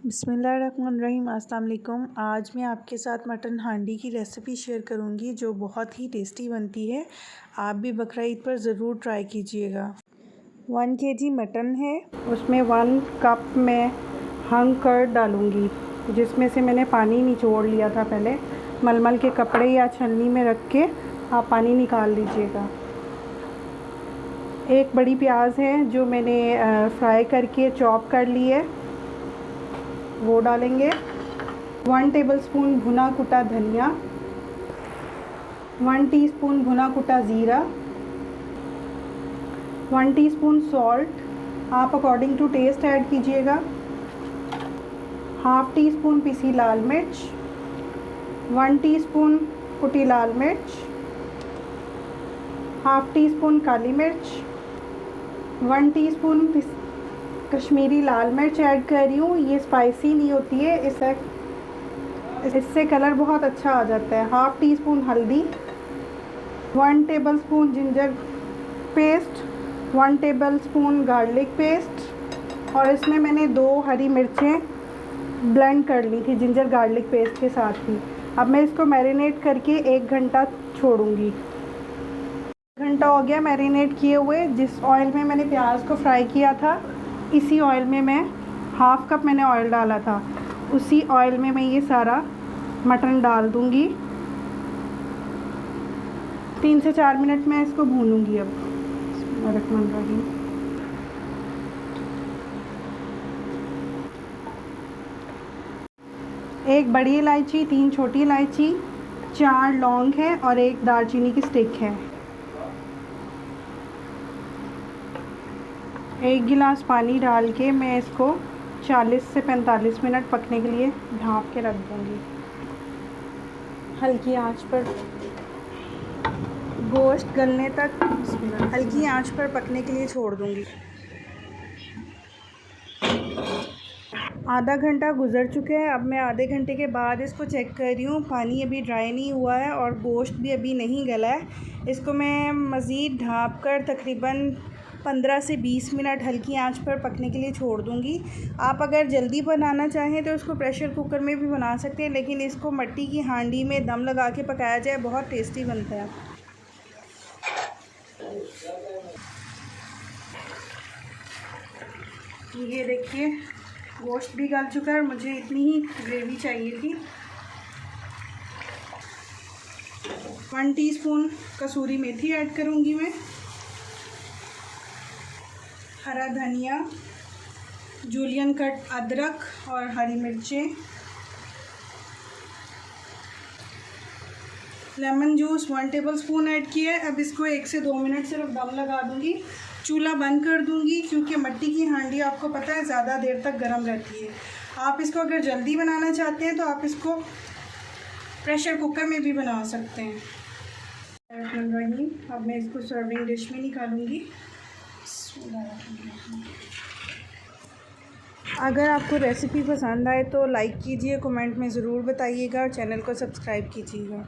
बिस्मिल्लाहिर्रहमानिर्रहीम। अस्सलाम वालेकुम। आज मैं आपके साथ मटन हांडी की रेसिपी शेयर करूंगी जो बहुत ही टेस्टी बनती है। आप भी बकरा ईद पर ज़रूर ट्राई कीजिएगा। 1 kg मटन है, उसमें 1 कप मैं हंग कर्ड डालूँगी, जिसमें से मैंने पानी निचोड़ लिया था। पहले मलमल के कपड़े या छलनी में रख के आप पानी निकाल लीजिएगा। एक बड़ी प्याज है जो मैंने फ्राई करके चॉप कर ली है, वो डालेंगे। 1 टेबलस्पून भुना कुटा धनिया, 1 टीस्पून भुना कुटा ज़ीरा, 1 टीस्पून सॉल्ट, आप अकॉर्डिंग टू टेस्ट ऐड कीजिएगा। हाफ़ टी स्पून पिसी लाल मिर्च, 1 टीस्पून कुटी लाल मिर्च, हाफ़ टी स्पून काली मिर्च, 1 टीस्पून कश्मीरी लाल मिर्च ऐड कर रही हूँ। ये स्पाइसी नहीं होती है, इससे कलर बहुत अच्छा आ जाता है। हाफ़ टी स्पून हल्दी, 1 tablespoon ginger paste, 1 tablespoon garlic paste, और इसमें मैंने 2 हरी मिर्चें ब्लेंड कर ली थी जिंजर गार्लिक पेस्ट के साथ ही। अब मैं इसको मैरिनेट करके 1 घंटा छोड़ूंगी। 1 घंटा हो गया मैरिनेट किए हुए। जिस ऑयल में मैंने प्याज को फ्राई किया था, इसी ऑयल में मैं हाफ़ कप मैंने ऑयल डाला था, उसी ऑयल में मैं ये सारा मटन डाल दूंगी। 3 से 4 मिनट में इसको भूनूंगी। अब एक बड़ी इलायची, 3 छोटी इलायची, 4 लौंग है और 1 दालचीनी की स्टिक है। 1 गिलास पानी डाल के मैं इसको 40 से 45 मिनट पकने के लिए ढाँप के रख दूँगी। हल्की आंच पर गोश्त गलने तक हल्की आंच पर पकने के लिए छोड़ दूँगी। आधा घंटा गुज़र चुका है। अब मैं आधे घंटे के बाद इसको चेक कर रही हूँ। पानी अभी ड्राई नहीं हुआ है और गोश्त भी अभी नहीं गला है। इसको मैं मज़ीद ढाँप कर तकरीबन 15 से 20 मिनट हल्की आंच पर पकने के लिए छोड़ दूँगी। आप अगर जल्दी बनाना चाहें तो इसको प्रेशर कुकर में भी बना सकते हैं, लेकिन इसको मिट्टी की हांडी में दम लगा के पकाया जाए, बहुत टेस्टी बनता है। ये देखिए, गोश्त भी गल चुका है और मुझे इतनी ही ग्रेवी चाहिए थी। 1 टीस्पून कसूरी मेथी ऐड करूँगी मैं, हरा धनिया, जूलियन कट अदरक और हरी मिर्चें, लेमन जूस 1 टेबलस्पून ऐड किया है। अब इसको 1 से 2 मिनट सिर्फ दम लगा दूँगी। चूल्हा बंद कर दूँगी क्योंकि मिट्टी की हांडी आपको पता है ज़्यादा देर तक गर्म रहती है। आप इसको अगर जल्दी बनाना चाहते हैं तो आप इसको प्रेशर कुकर में भी बना सकते हैं। अब मैं इसको सर्विंग डिश में निकालूँगी। अगर आपको रेसिपी पसंद आए तो लाइक कीजिए, कमेंट में ज़रूर बताइएगा और चैनल को सब्सक्राइब कीजिएगा।